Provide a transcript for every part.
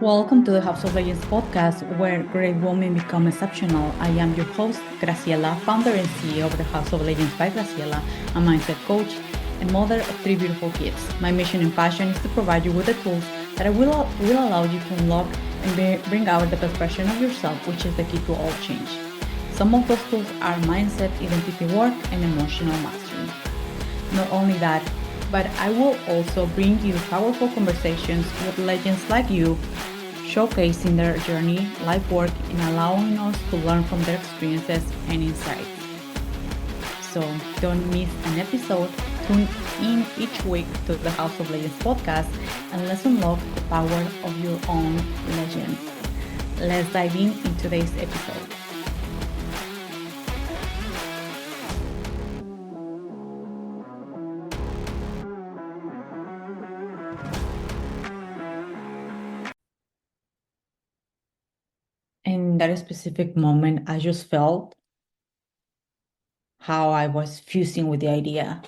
Welcome to the House of Legends podcast, where great women become exceptional. I am your host, Graciela, founder and CEO of the House of Legends by Graciela, a mindset coach and mother of three beautiful kids. My mission and passion is to provide you with the tools that will allow you to unlock and bring out the best version of yourself, which is the key to all change. Some of those tools are mindset, identity work, and emotional mastery. Not only that, but I will also bring you powerful conversations with legends like you, showcasing their journey, life work, and allowing us to learn from their experiences and insights. So don't miss an episode. Tune in each week to the House of Legends podcast and let's unlock the power of your own legend. Let's dive in today's episode. In that specific moment, I just felt how I was fusing with the idea.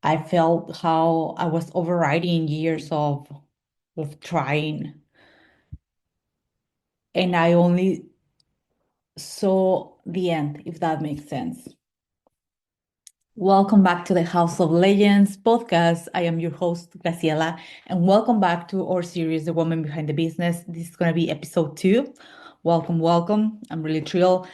I felt how I was overriding years of trying, and I only saw the end, if that makes sense. Welcome back to the House of Legends podcast. I am your host, Graciela, and welcome back to our series, The Woman Behind the Business. This is going to be episode 2. Welcome, welcome. I'm really thrilled.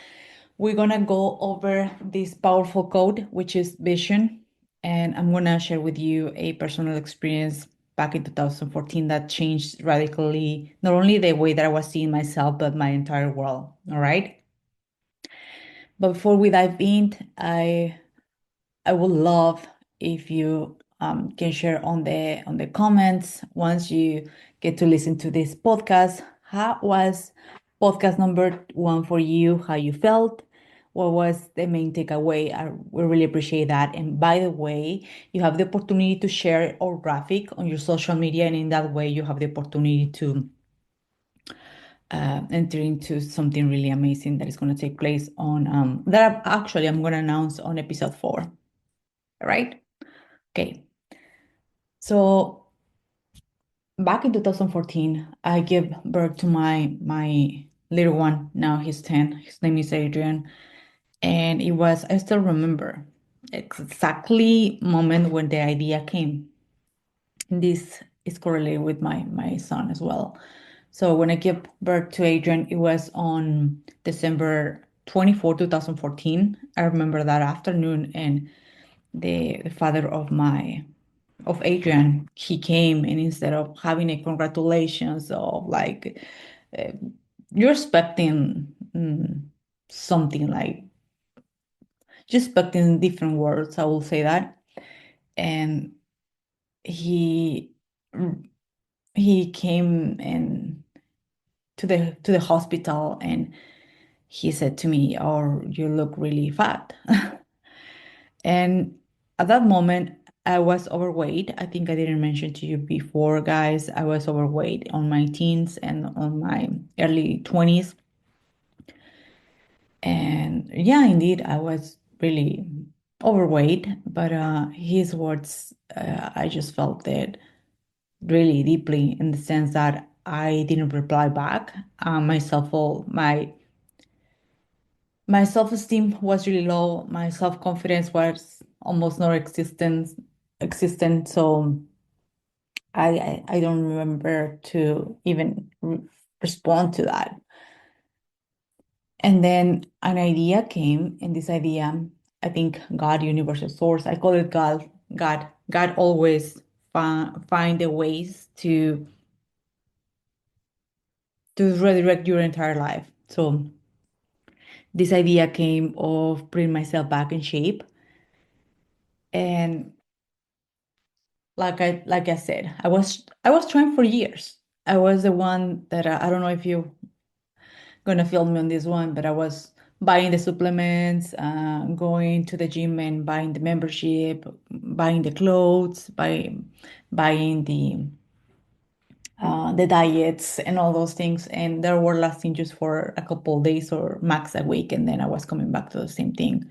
We're going to go over this powerful code, which is vision. And I'm going to share with you a personal experience back in 2014 that changed radically, not only the way that I was seeing myself, but my entire world. All right. But before we dive in, I would love if you can share on the comments once you get to listen to this podcast. How was podcast number 1 for you? How you felt? What was the main takeaway? We really appreciate that. And by the way, you have the opportunity to share our graphic on your social media, and in that way, you have the opportunity to enter into something really amazing that is going to take place on that actually I'm going to announce on episode 4. All right. Okay. So back in 2014, I gave birth to my little one. Now he's 10. His name is Adrian. And I still remember exactly moment when the idea came. And this is correlated with my son as well. So when I gave birth to Adrian, it was on December 24, 2014. I remember that afternoon, and the father of Adrian, he came, and instead of having a congratulations of like uh, you're expecting something like just expecting different words, I will say that. And he he came and to the hospital, and he said to me, "Oh, you look really fat." And at that moment, I was overweight. I think I didn't mention to you before, guys. I was overweight on my teens and on my early 20s. And yeah, indeed, I was really overweight. But his words, I just felt it really deeply in the sense that I didn't reply back. My self-esteem was really low. My self-confidence was almost non-existent. So I don't remember to even respond to that. And then an idea came, and this idea, I think God, universal source, I call it God. God always find the ways to redirect your entire life. So this idea came of putting myself back in shape. And like I said, I was trying for years. I was the one that I don't know if you're gonna feel me on this one, but I was buying the supplements, going to the gym and buying the membership, buying the clothes, buying the diets and all those things, and they were lasting just for a couple of days or max a week, and then I was coming back to the same thing.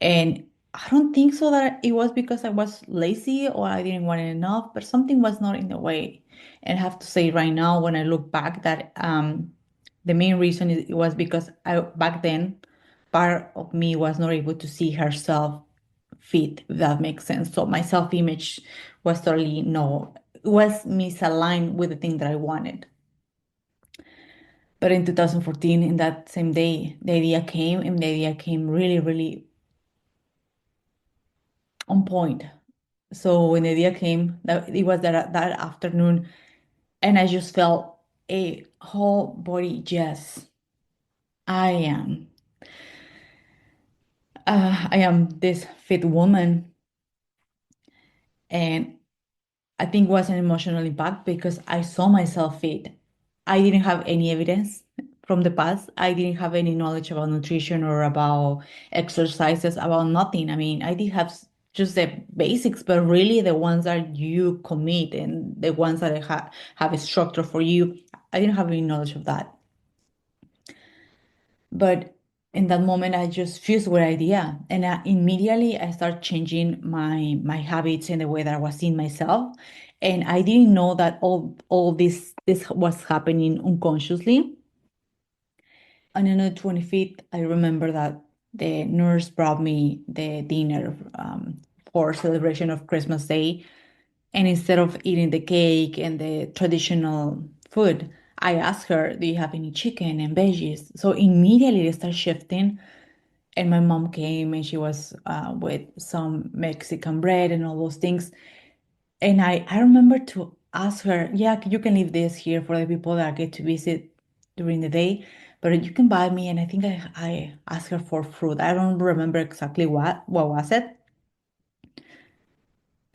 And I don't think so that it was because I was lazy or I didn't want it enough, but something was not in the way. And I have to say right now, when I look back, that the main reason is, it was because I back then part of me was not able to see herself fit, if that makes sense. So my self-image was totally no, it was misaligned with the thing that I wanted. But in 2014, in that same day, the idea came, and the idea came really, really on point. So when the idea came, that it was that afternoon, and I just felt a whole body yes. I am. I am this fit woman, and I think it was an emotional impact because I saw myself fit. I didn't have any evidence from the past. I didn't have any knowledge about nutrition or about exercises, about nothing. I mean, I did have just the basics, but really the ones that you commit and the ones that have a structure for you, I didn't have any knowledge of that. But in that moment, I just fused with idea, and immediately I started changing my habits and the way that I was seeing myself. And I didn't know that all this was happening unconsciously. And on the 25th, I remember that the nurse brought me the dinner for celebration of Christmas Day. And instead of eating the cake and the traditional food, I asked her, "Do you have any chicken and veggies?" So immediately it started shifting. And my mom came and she was with some Mexican bread and all those things. And I remember to ask her, "Yeah, you can leave this here for the people that get to visit during the day, but you can buy me." And I think I asked her for fruit. I don't remember exactly what was it.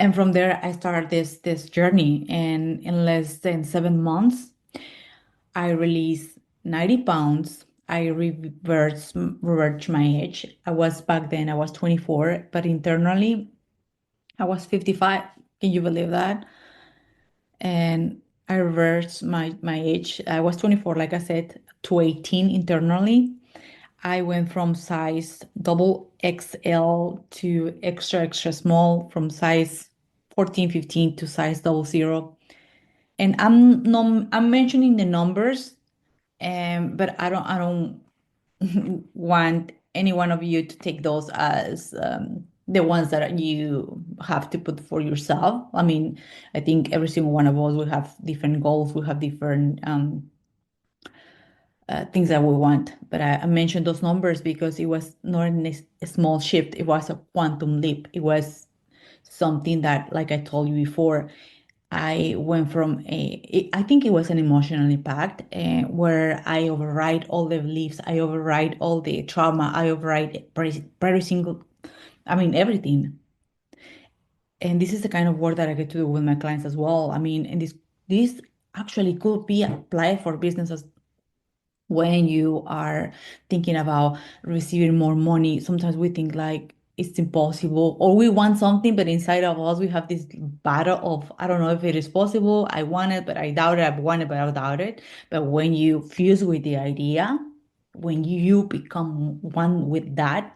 And from there, I started this journey. And in less than 7 months, I released 90 pounds. I reversed my age. Back then, I was 24, but internally, I was 55. Can you believe that? And I reversed my age. I was 24, like I said, to 18 internally. I went from size double XL to extra, extra small, from size 14, 15 to size double zero. And I'm mentioning the numbers, but I don't want any one of you to take those as the ones that you have to put for yourself. I mean, I think every single one of us will have different goals, we have different things that we want. But I mentioned those numbers because it was not a small shift, it was a quantum leap. It was something that, like I told you before, I went from I think it was an emotional impact where I override all the beliefs, I override all the trauma, I override every single, I mean, everything. And this is the kind of work that I get to do with my clients as well. I mean, and this actually could be applied for businesses when you are thinking about receiving more money. Sometimes we think like it's impossible, or we want something, but inside of us we have this battle of, I don't know if it is possible. I want it, but I doubt it. I want it, but I doubt it. But when you fuse with the idea, when you become one with that,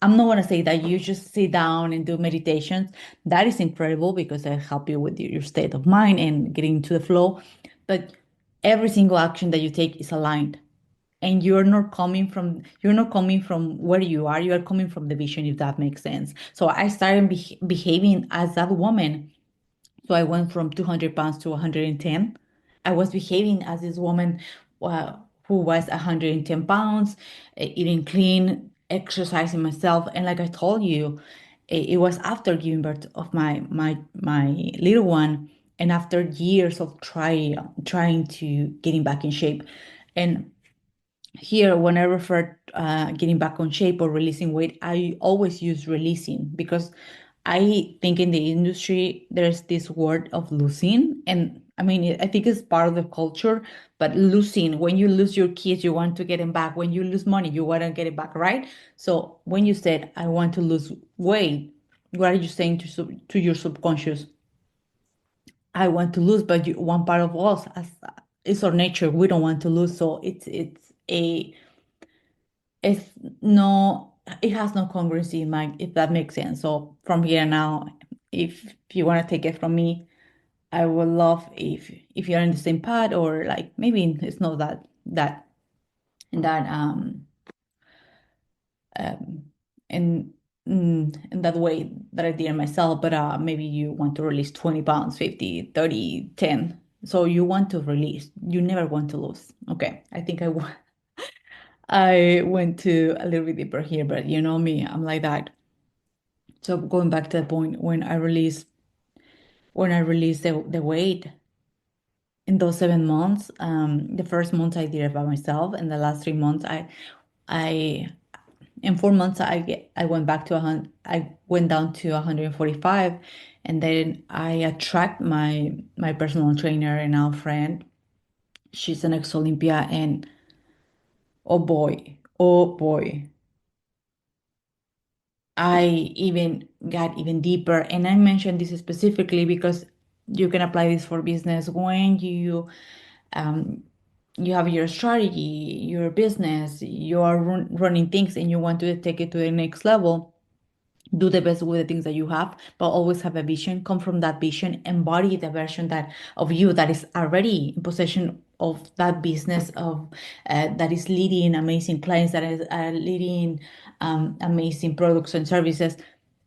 I'm not going to say that you just sit down and do meditations. That is incredible because they help you with your state of mind and getting into the flow. But every single action that you take is aligned, and you're not coming from where you are. You are coming from the vision, if that makes sense. So I started behaving as that woman. So I went from 200 pounds to 110. I was behaving as this woman who was 110 pounds, eating clean, exercising myself. And like I told you, it was after giving birth of my little one, and after years of trying to getting back in shape. And here, when I refer getting back on shape or releasing weight, I always use releasing because I think in the industry there's this word of losing, and I mean I think it's part of the culture. But losing, when you lose your kids, you want to get them back. When you lose money, you want to get it back, right? So when you said I want to lose weight, what are you saying to your subconscious? I want to lose, but one part of us, as is our nature, we don't want to lose. So it's no it has no congruency in my, if that makes sense. So from here now, if you want to take it from me, I would love if you're in the same path, or like maybe it's not that um in in that way that I did it myself, but maybe you want to release 20 pounds, 50, 30, 10. So you want to release, you never want to lose. Okay, I think I went to a little bit deeper here, but you know me, I'm like that. So going back to the point, when I released the weight in those 7 months, the first month I did it by myself, and the last 3 months I in 4 months I went back to I went down to 145, and then I attract my personal trainer and now friend. She's an ex-Olympia, and oh boy, I even got even deeper. And I mentioned this specifically because you can apply this for business when um, you have your strategy, your business, you are running things, and you want to take it to the next level. Do the best with the things that you have, but always have a vision. Come from that vision, embody the version that of you that is already in possession of that business of that is leading amazing clients, that is leading amazing products and services.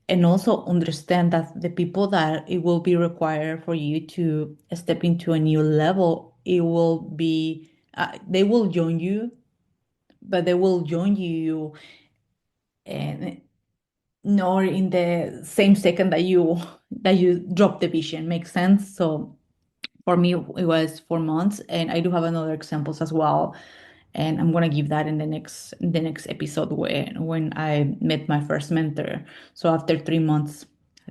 And also understand that the people that it will be required for you to step into a new level, it will be they will join you, but they will join you and nor in the same second that you drop the vision. Makes sense. So for me it was 4 months, and I do have another examples as well, and I'm gonna give that in the next episode when I met my first mentor. So after 3 months,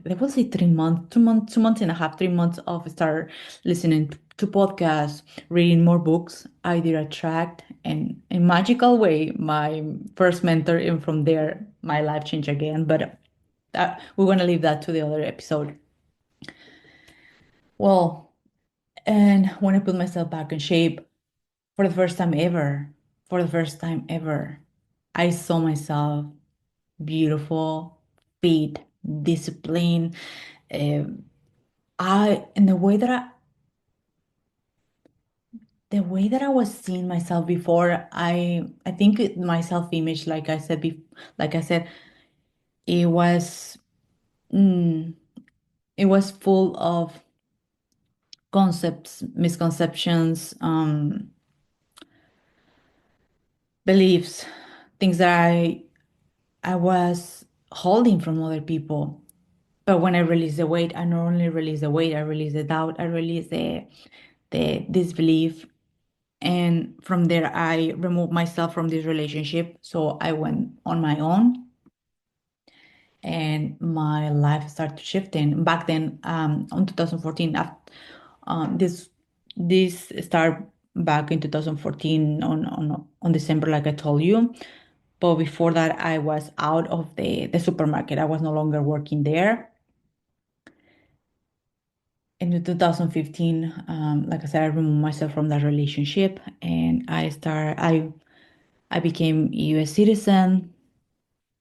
I will say 3 months, 2 months, 2 months and a half, 3 months of start listening to podcasts, reading more books, I did attract, and in magical way, my first mentor, and from there my life changed again. But we're gonna leave that to the other episode. Well, and when I put myself back in shape for the first time ever, for the first time ever, I saw myself beautiful, fit, disciplined. Um, I and the way that I was seeing myself before, I think my self-image, like I said, it was mm, it was full of concepts, misconceptions, beliefs, things that I was holding from other people. But when I release the weight, I not only release the weight, I release the doubt, I release the disbelief. And from there, I removed myself from this relationship. So I went on my own, and my life started shifting. Back then, on 2014, this started back in 2014 on December, like I told you. But before that, I was out of the supermarket. I was no longer working there. In 2015, like I said, I removed myself from that relationship, and I became a US citizen,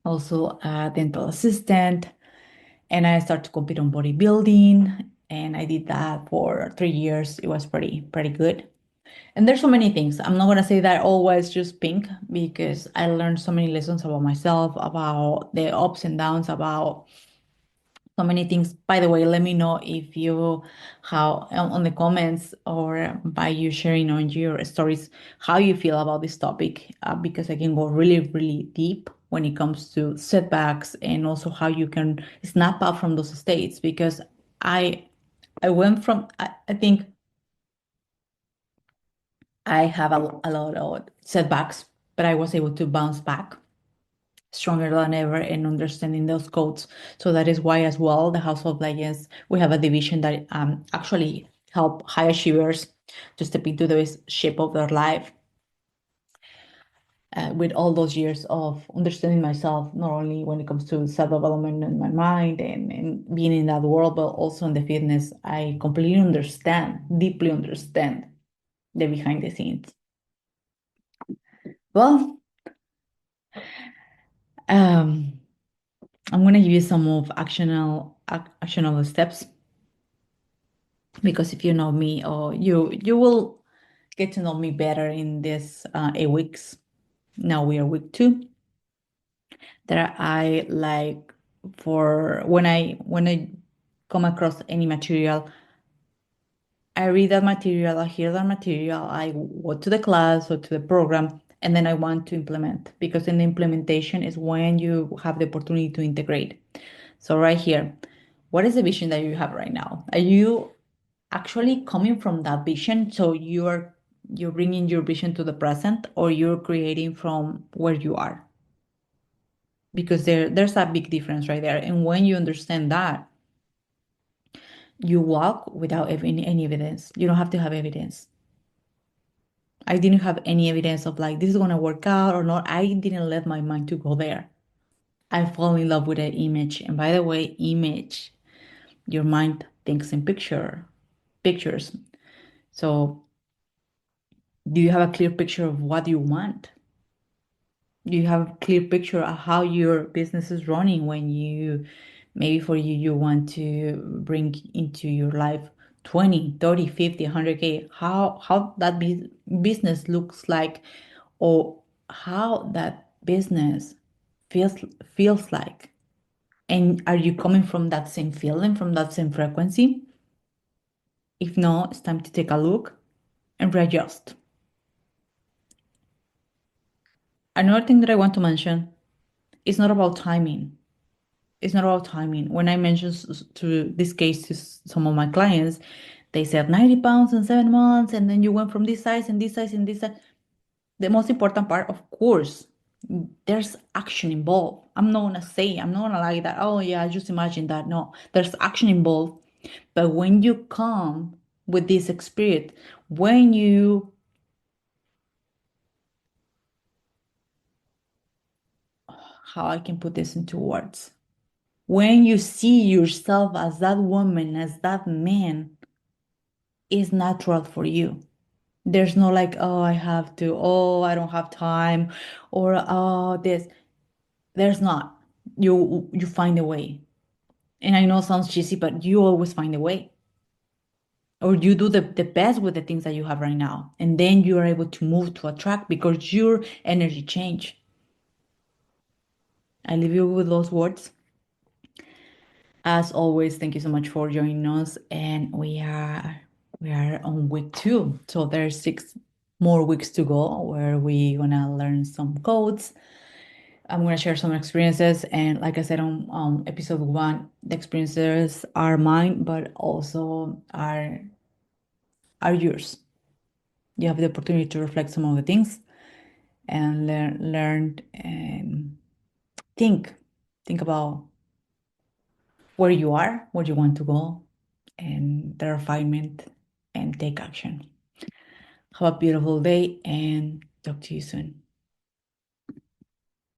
also a dental assistant, and I started to compete on bodybuilding. And I did that for 3 years. It was pretty good. And there's so many things. I'm not gonna say that all was just pink, because I learned so many lessons about myself, about the ups and downs, about so many things. By the way, let me know if you how on the comments, or by you sharing on your stories, how you feel about this topic, because I can go really, really deep when it comes to setbacks, and also how you can snap out from those states. Because I I went from I think I have a lot of setbacks, but I was able to bounce back stronger than ever and understanding those codes. So that is why as well, the House of Legends, we have a division that actually help high achievers to step into the shape of their life, with all those years of understanding myself, not only when it comes to self-development in my mind and being in that world, but also in the fitness. I completely understand, deeply understand the behind the scenes. Well, Um, I'm going to give you some of actionable steps because if you know me, or you will get to know me better in this 8 weeks. Now we are week 2. That I like for when I come across any material, I read that material, I hear that material, I go to the class or to the program, and then I want to implement because in the implementation is when you have the opportunity to integrate. So right here, what is the vision that you have right now? Are you actually coming from that vision? So you're bringing your vision to the present, or you're creating from where you are? Because there's a big difference right there. And when you understand that, you walk without any evidence. You don't have to have evidence. I didn't have any evidence of like this is gonna work out or not. I didn't let my mind to go there. I fall in love with an image. And by the way, image, your mind thinks in pictures. So do you have a clear picture of what you want? Do you have a clear picture of how your business is running when you maybe for you want to bring into your life 20, 30, 50, 100K, how that business looks like, or how that business feels like. And are you coming from that same feeling, from that same frequency? If not, it's time to take a look and readjust. Another thing that I want to mention is not about timing. It's not about timing. When I mentioned to this case to some of my clients, they said 90 pounds in 7 months, and then you went from this size and this size and this size. The most important part, of course, there's action involved. I'm not gonna lie that, oh yeah, I just imagine that. No, there's action involved. But when you come with this spirit, when you, how I can put this into words, when you see yourself as that woman, as that man, is natural for you. There's no like, oh, I have to, oh, I don't have time, or oh, this. There's not. You find a way. And I know it sounds cheesy, but you always find a way. Or you do the best with the things that you have right now. And then you are able to move to attract because your energy change. I leave you with those words. As always, thank you so much for joining us. And we are on week 2. So there's 6 more weeks to go where we're gonna learn some codes. I'm gonna share some experiences. And like I said on episode 1, the experiences are mine, but also are yours. You have the opportunity to reflect some of the things and learn and think about where you are, where you want to go, and the refinement, and take action. Have a beautiful day and talk to you soon.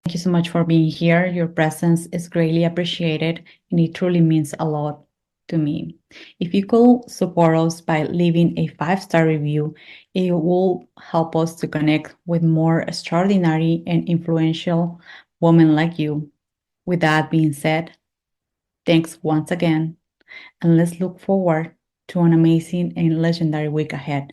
Thank you so much for being here. Your presence is greatly appreciated and it truly means a lot to me. If you could support us by leaving a 5-star review, it will help us to connect with more extraordinary and influential women like you. With that being said, thanks once again, and let's look forward to an amazing and legendary week ahead.